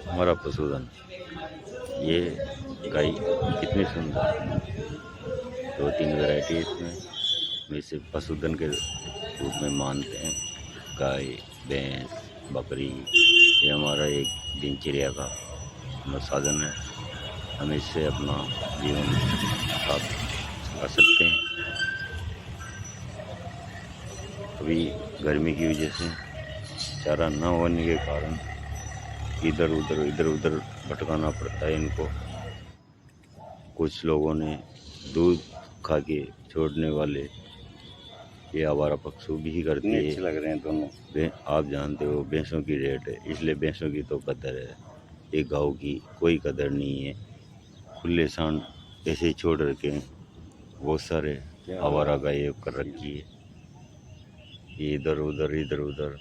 हमारा पशुधन, ये गाय कितनी सुंदर, 2-3 वैरायटी इसमें हम इसे पशुधन के रूप में मानते हैं। गाय, भैंस, बकरी, ये हमारा एक दिनचर्या का साधन है। हम इससे अपना जीवन साफ कर सकते हैं। अभी गर्मी की वजह से चारा न होने के कारण इधर उधर भटकाना पड़ता है इनको। कुछ लोगों ने दूध खा के छोड़ने वाले ये आवारा पशु भी करते हैं। अच्छे लग रहे हैं दोनों। आप जानते हो भैंसों की रेट है, इसलिए भैंसों की तो कदर है, एक गाँव की कोई कदर नहीं है। खुले सांड ऐसे ही छोड़ रखे हैं, बहुत सारे आवारा गाय कर रखी है। ये इधर उधर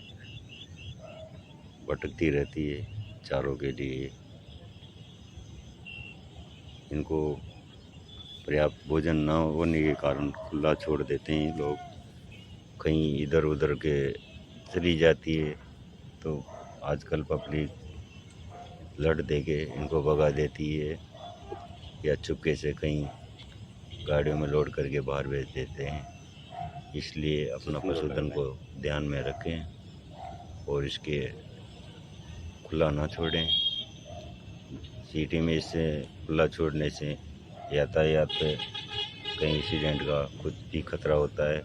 भटकती रहती है चारों के लिए। इनको पर्याप्त भोजन न होने के कारण खुला छोड़ देते हैं लोग, कहीं इधर उधर के चली जाती है तो आजकल पब्लिक लड़ दे के इनको भगा देती है या चुपके से कहीं गाड़ियों में लोड करके बाहर भेज देते हैं। इसलिए अपना पशुधन को ध्यान में रखें और इसके खुला ना छोड़ें। सिटी में इसे खुला छोड़ने से यातायात पे कहीं एक्सीडेंट का कुछ भी खतरा होता है।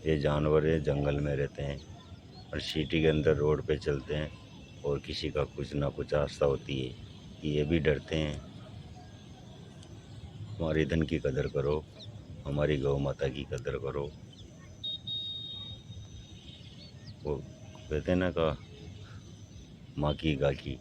ये जानवर है जंगल में रहते हैं और सिटी के अंदर रोड पे चलते हैं और किसी का कुछ ना कुछ आस्था होती है, ये भी डरते हैं। हमारे धन की कदर करो, हमारी गौ माता की कदर करो। वो कहते ना का माँ की गाकी,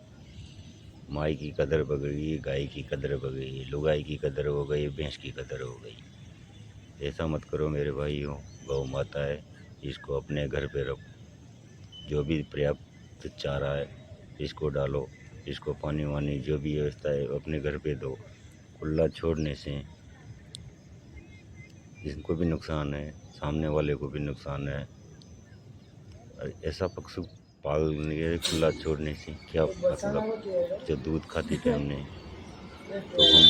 माई की कदर बगड़ी, गाय की कदर बगड़ी, लुगाई की कदर हो गई, भैंस की कदर हो गई। ऐसा मत करो मेरे भाइयों, गौ माता है, इसको अपने घर पे रखो। जो भी पर्याप्त चारा है इसको डालो, इसको पानी वानी जो भी व्यवस्था है अपने घर पे दो। खुला छोड़ने से इनको भी नुकसान है, सामने वाले को भी नुकसान है। ऐसा पशु पालने के खुला छोड़ने से क्या मतलब, जो दूध खाती टाइम ने तो हम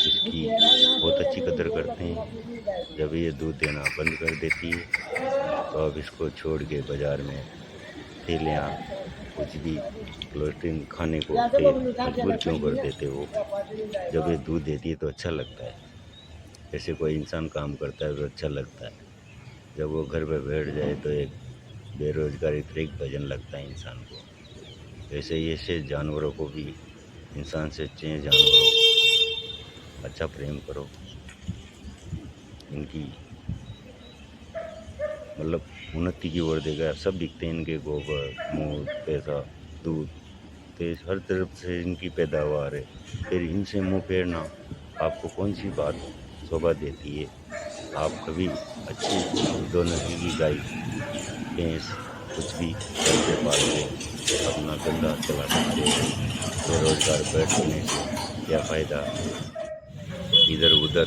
इसकी बहुत अच्छी कदर करते हैं। जब ये दूध देना बंद कर देती है तो अब इसको छोड़ के बाज़ार में थैलियाँ कुछ भी प्रोटीन खाने को मजबूर क्यों कर देते हो। जब ये दूध देती है तो अच्छा लगता है, जैसे कोई इंसान काम करता है तो अच्छा लगता है। जब वो घर पे बैठ जाए तो एक बेरोजगारी का एक भजन लगता है इंसान को। वैसे ही ऐसे जानवरों को भी, इंसान से अच्छे जानवरों अच्छा प्रेम करो। इनकी मतलब उन्नति की ओर देगा, सब दिखते हैं इनके गोबर, मूत्र, पैसा, दूध, तेज, हर तरफ से इनकी पैदावार है। फिर इनसे मुँह फेरना आपको कौन सी बात शोभा देती है। आप कभी अच्छी दो नस्ल की गाय, भैंस कुछ भी करके पाल के अपना धंधा चला सकते हैं। बेरोजगार बैठने से क्या फ़ायदा, इधर उधर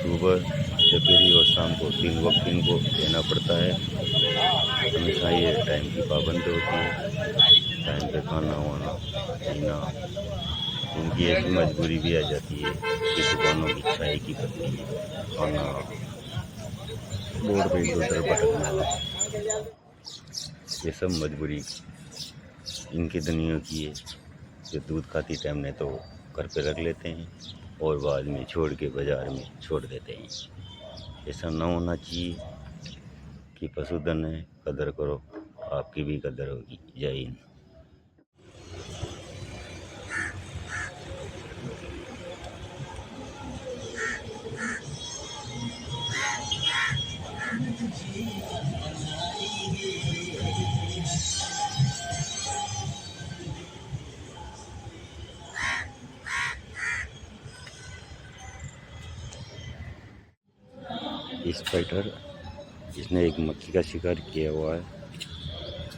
सुबह दोपहर और शाम को 3 वक्त इनको देना पड़ता है। हमेशा ये टाइम की पाबंदी होती है, टाइम पे खाना वाना पीना। उनकी ऐसी मजबूरी भी आ जाती है कि दुकानों की चाय की पत्ती खाना, रोड पे इधर उधर भटकना, ये सब मजबूरी इनके धनियों की है। जो दूध खाती टाइम ने तो घर पे रख लेते हैं और बाद में छोड़ के बाज़ार में छोड़ देते हैं। ऐसा ना होना चाहिए कि पशुधन है, कदर करो, आपकी भी कदर होगी। जय हिंद। स्पाइडर, इसने एक मक्खी का शिकार किया हुआ है।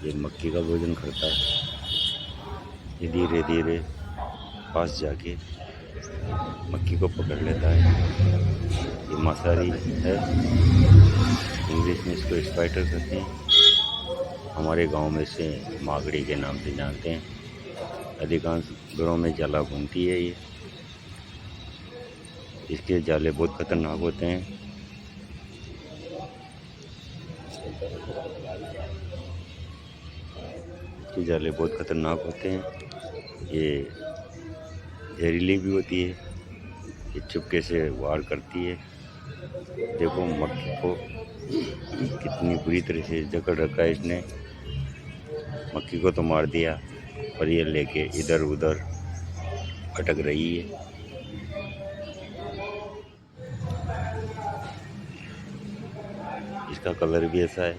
ये मक्खी का भोजन करता है। ये धीरे धीरे पास जाके मक्खी को पकड़ लेता है। ये मांसाहारी है, इंग्लिश में इसको स्पाइडर कहते हैं। हमारे गांव में से मागड़ी के नाम से जानते हैं। अधिकांश घरों में जाला घूमती है ये। इसके जाले बहुत खतरनाक होते हैं। इसके जाले बहुत खतरनाक होते हैं। ये जहरीली भी होती है। ये चुपके से वार करती है। देखो मक्खी को कितनी बुरी तरह से जकड़ रखा है इसने। मक्खी को तो मार दिया, पर ये लेके इधर उधर भटक रही है। इसका कलर भी ऐसा है,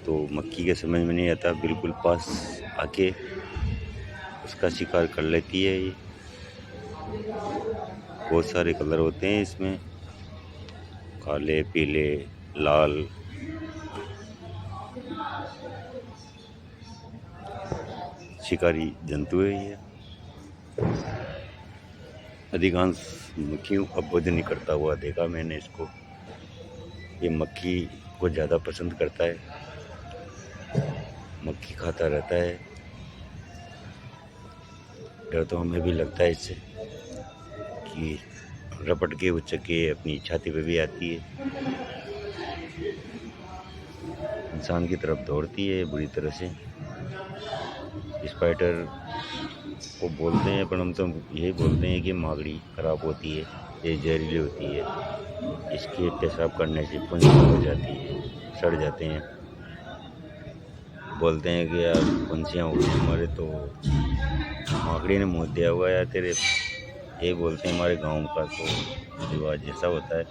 तो मक्खी के समझ में नहीं आता। बिल्कुल पास आके उसका शिकार कर लेती है ये। बहुत सारे कलर होते हैं इसमें, काले, पीले, लाल। शिकारी जंतु है ये। अधिकांश मक्खियों का भोजन नहीं करता हुआ देखा मैंने इसको। ये मक्खी को ज़्यादा पसंद करता है, मक्खी खाता रहता है। डर तो हमें भी लगता है इससे कि रपट के उचक के अपनी छाती पे भी आती है, इंसान की तरफ दौड़ती है बुरी तरह से। स्पाइडर को बोलते हैं, पर हम तो यही बोलते हैं कि मागड़ी खराब होती है, ये जहरीली होती है। इसके पेशाब करने से पुंज हो जाती है, सड़ जाते हैं। बोलते हैं कि यार पंछियाँ हो गई हमारे, तो मागड़ी ने मुँह दिया हुआ है तेरे। ये बोलते हैं हमारे गांव का तो रिवाज ऐसा होता है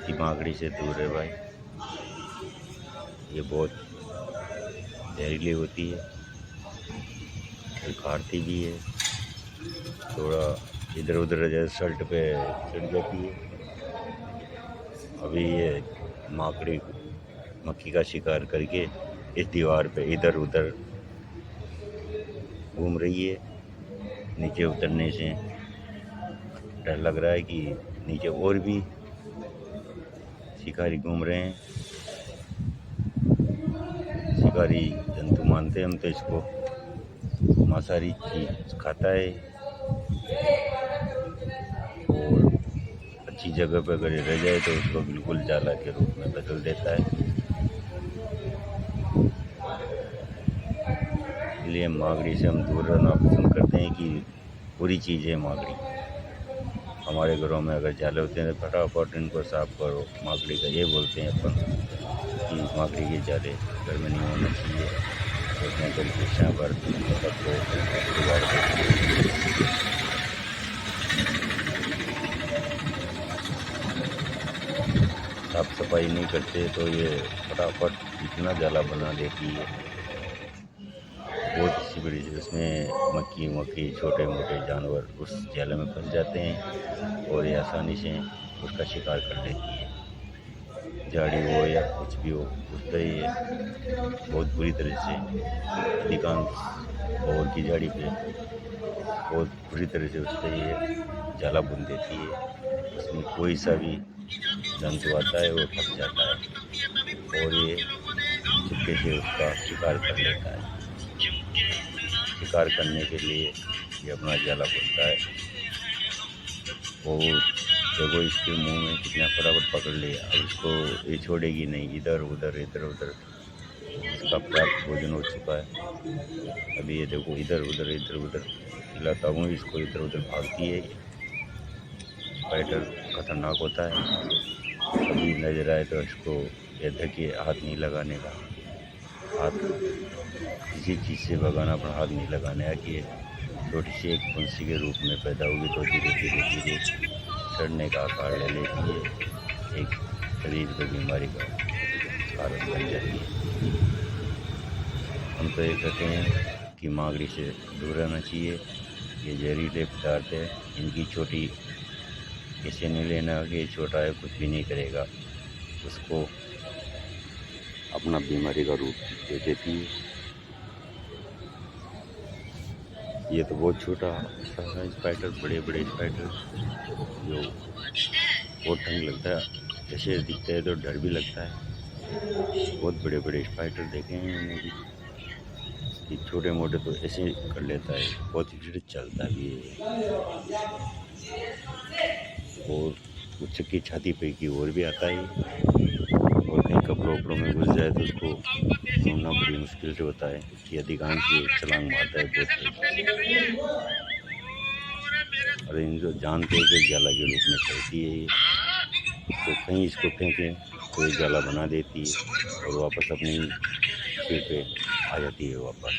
कि मागड़ी से दूर है भाई। ये बहुत जहरीली होती है, खारती भी है। थोड़ा इधर उधर जैसे शर्ट पे चढ़ जाती है। अभी ये माकड़ी मक्खी का शिकार करके इस दीवार पे इधर उधर घूम रही है। नीचे उतरने से डर लग रहा है कि नीचे और भी शिकारी घूम रहे हैं। शिकारी जंतु मानते हैं हम तो इसको, मांसाहारी चीज खाता है और अच्छी जगह पर अगर रह जाए तो उसको बिल्कुल जाला के रूप में बदल देता है। इसलिए मागड़ी से हम दूर रहना पसंद करते हैं कि बुरी चीज़ है मागड़ी। हमारे घरों में अगर जाले होते हैं तो फटाफट इनको साफ करो। मागड़ी का ये बोलते हैं अपन कि मागड़ी के जाले घर में नहीं होना चाहिए, उसमें गलतियाँ पर सबको बिगाड़ देती है। साफ सफाई नहीं करते तो ये फटाफट इतना जाला बना देती है। बहुत अच्छी बड़ी चीज़। उसमें मक्खी छोटे मोटे जानवर उस जाले में फंस जाते हैं और ये आसानी से उसका शिकार कर लेती है। झाड़ी हो या कुछ भी हो, उस पर ये बहुत बुरी तरह से अधिकांश और की झाड़ी पे बहुत बुरी तरह से उस पर ये जाला बुन देती है। उसमें कोई सा भी जंतु आता है वो फंस जाता है और ये चुपके से उसका शिकार कर लेता है। शिकार करने के लिए ये अपना जाला बुनता है और देखो इसके मुंह में कितना फटाफट पकड़ लिया। अब इसको ये छोड़ेगी नहीं, इधर उधर इसका प्राप्त भोजन हो चुका है। अभी ये देखो इधर उधर खिलाता हूँ इसको, इधर उधर भागती है। स्पाइडर खतरनाक होता है, कभी नजर आए तो इसको ये देखिए हाथ नहीं लगाने का। हाथ किसी चीज़ से भगाना, पर हाथ नहीं लगाने का कि छोटी सी एक फुंसी के रूप में पैदा होगी तो धीरे धीरे सड़ने का आकार ले लेती है, एक शरीर पर बीमारी का कारण बन जाती है। हम तो ये कहते हैं कि मागड़ी से दूर रहना चाहिए। ये जहरीले पदार्थ है, इनकी छोटी इसे नहीं लेना कि छोटा है कुछ भी नहीं करेगा, उसको अपना बीमारी का रूप दे देती है। ये तो बहुत छोटा सा स्पाइडर, बड़े बड़े स्पाइडर जो बहुत ठंड लगता है, जैसे दिखते हैं तो डर भी लगता है। बहुत बड़े बड़े स्पाइडर देखे हैं मैंने भी, कि छोटे मोटे तो ऐसे कर लेता है, बहुत ही चलता भी है। और वो चक्की छाती पे की ओर भी आता है, और कहीं कपड़ों वपड़ों में घुस जाए तो उसको ढूंढना बड़ी मुश्किल से होता है, कि अधिकांश ये छलांग मारता है बहुत। और इन जो जानते हैं कि जाला के रूप में चलती है ये, तो कहीं इसको फेंकें तो ये जाला बना देती है और वापस अपनी सिर पे आ जाती है वापस।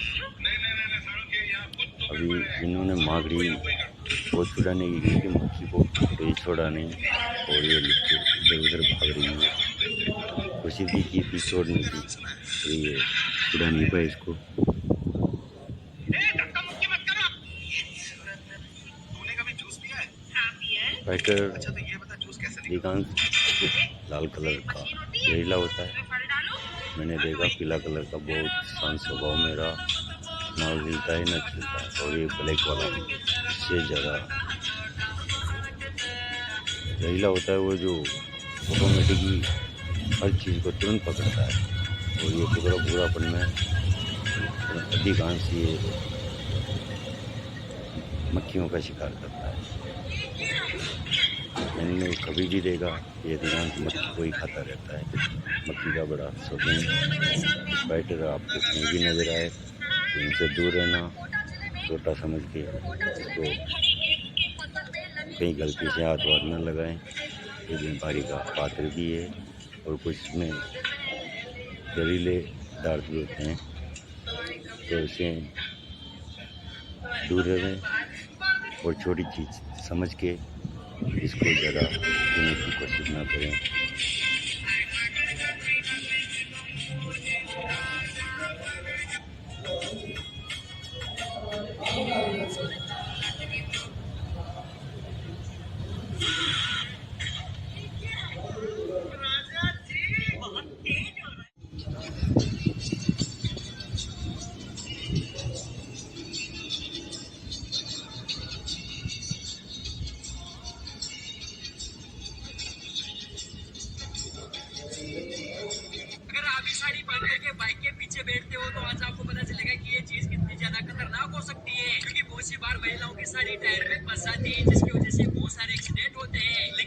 अभी इन्होंने मागड़ी बहुत छुड़ाने की गई थी मक्खी को, तो ये छोड़ा नहीं और ये इधर उधर भाग रही है। कोशिश भी की थी छोड़ने की, तो ये छुड़ा नहीं पाया इसको। स्पाइडर अधिकांश लाल कलर का जहरीला होता है, मैंने देखा पीला कलर का बहुत शांत स्वभाव मेरा, ना हिलता है ना खिलता है। और ये ब्लैक वाला इससे ज़्यादा जहरीला होता है, वो जो ऑटोमेटिकली हर चीज़ को तुरंत पकड़ता है। और ये टुकड़ा बुरापन में अधिकांश ये मक्खियों का शिकार करता है। मैंने कभी भी देखा ये अधिकांश मक्खी को ही खाता रहता है, मक्खी का बड़ा शौकीन। स्पाइडर आपको कहीं भी नजर आए तो इनसे दूर रहना, छोटा समझ के इसको कहीं गलती से हाथ वाथ न लगाएं। ये बीमारी का पात्र भी है और कुछ इसमें जहरीले पदार्थ भी होते हैं, तो इसे दूर रहें और छोटी चीज़ समझ के इसको ज़्यादा छूने की कोशिश ना करें। साड़ी पहन करके बाइक के पीछे बैठते हो तो आज आपको पता चलेगा कि ये चीज कितनी ज्यादा खतरनाक हो सकती है, क्योंकि बहुत सी बार महिलाओं की साड़ी टायर में फंस जाती है, जिसकी वजह से बहुत सारे एक्सीडेंट होते हैं।